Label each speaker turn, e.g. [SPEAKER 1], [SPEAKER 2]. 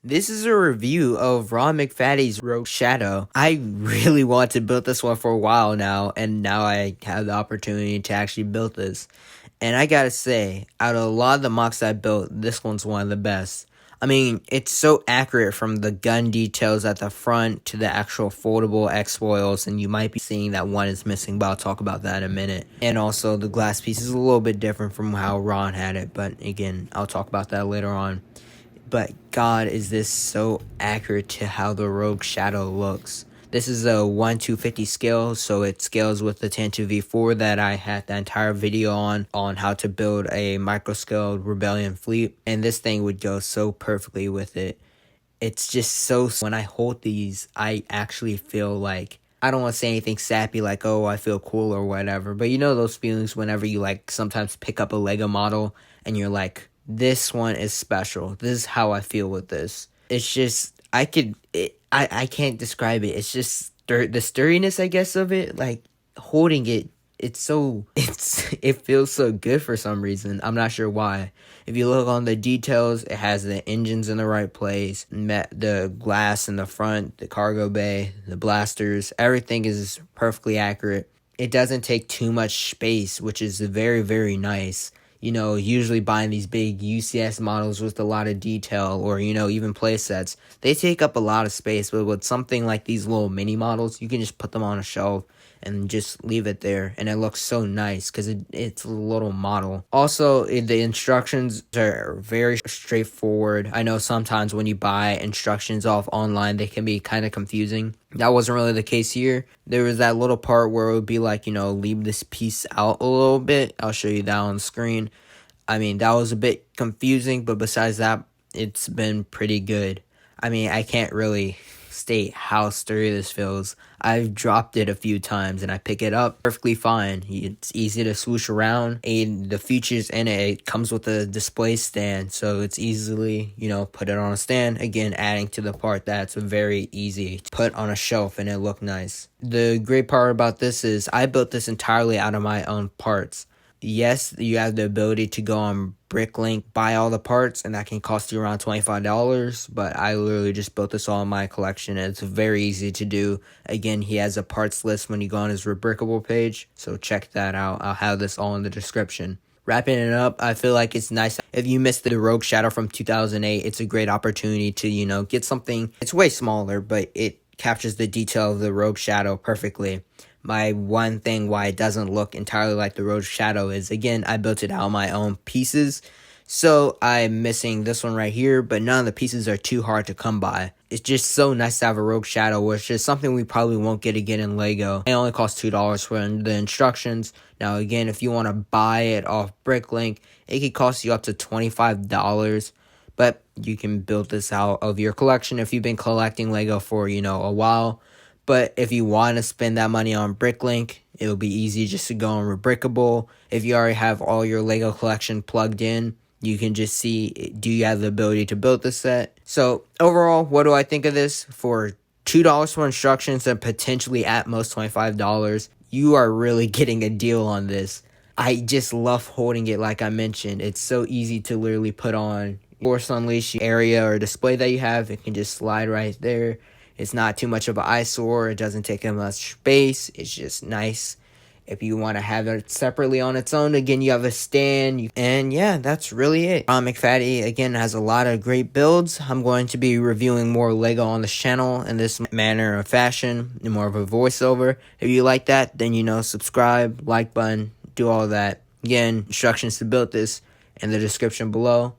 [SPEAKER 1] This is a review of Ron McFaddy's Rogue Shadow. I really want to build this one for a while now, and now I have the opportunity to actually build this. And I gotta say, out of a lot of the mocks I built, this one's one of the best. I mean, it's so accurate from the gun details at the front to the actual foldable X-foils, and you might be seeing that one is missing, but I'll talk about that in a minute. And also, the glass piece is a little bit different from how Ron had it, but again, I'll talk about that later on. But God, is this so accurate to how the Rogue Shadow looks. This is a 1:250 scale, so it scales with the 10-2v4 that I had the entire video on how to build a micro-scaled Rebellion fleet. And this thing would go so perfectly with it. It's just so, when I hold these, I actually feel like, I don't want to say anything sappy like, oh, I feel cool or whatever. But you know those feelings whenever you like sometimes pick up a Lego model and you're like, this one is special. This is how I feel with this. It's just, I can't describe it. It's just the sturdiness, I guess, of it. Like, holding it, it feels so good for some reason. I'm not sure why. If you look on the details, it has the engines in the right place, the glass in the front, the cargo bay, the blasters. Everything is perfectly accurate. It doesn't take too much space, which is very, very nice. You know, usually buying these big UCS models with a lot of detail or, you know, even play sets, they take up a lot of space. But with something like these little mini models, you can just put them on a shelf and just leave it there. And it looks so nice because it's a little model. Also, the instructions are very straightforward. I know sometimes when you buy instructions off online, they can be kind of confusing. That wasn't really the case here. There was that little part where it would be like, you know, leave this piece out a little bit. I'll show you that on screen. I mean, that was a bit confusing, but besides that, it's been pretty good. I mean, I can't really state how sturdy this feels. I've dropped it a few times and I pick it up perfectly fine. It's easy to swoosh around. And the features in it comes with a display stand, so it's easily, you know, put it on a stand. Again, adding to the part that's very easy to put on a shelf and it look nice. The great part about this is I built this entirely out of my own parts. Yes, you have the ability to go on Bricklink, buy all the parts, and that can cost you around $25, but I literally just built this all in my collection, and it's very easy to do. Again, he has a parts list when you go on his Rebrickable page, so check that out. I'll have this all in the description. Wrapping it up, I feel like it's nice. If you missed the Rogue Shadow from 2008, it's a great opportunity to, you know, get something. It's way smaller, but it captures the detail of the Rogue Shadow perfectly. My one thing why it doesn't look entirely like the Rogue Shadow is, again, I built it out of my own pieces. So I'm missing this one right here, but none of the pieces are too hard to come by. It's just so nice to have a Rogue Shadow, which is something we probably won't get again in Lego. It only costs $2 for the instructions. Now, again, if you want to buy it off Bricklink, it could cost you up to $25. But you can build this out of your collection if you've been collecting Lego for, you know, a while. But if you want to spend that money on Bricklink, it'll be easy just to go on Rebrickable. If you already have all your Lego collection plugged in, you can just see, do you have the ability to build the set? So overall, what do I think of this? For $2 for instructions and potentially at most $25, you are really getting a deal on this. I just love holding it like I mentioned. It's so easy to literally put on Force Unleash area or display that you have. It can just slide right there. It's not too much of an eyesore. It doesn't take up much space. It's just nice. If you want to have it separately on its own, again, you have a stand. And yeah, that's really it. Ron McFaddy, again, has a lot of great builds. I'm going to be reviewing more Lego on this channel in this manner of fashion, and more of a voiceover. If you like that, then, you know, subscribe, like button, do all that. Again, instructions to build this in the description below.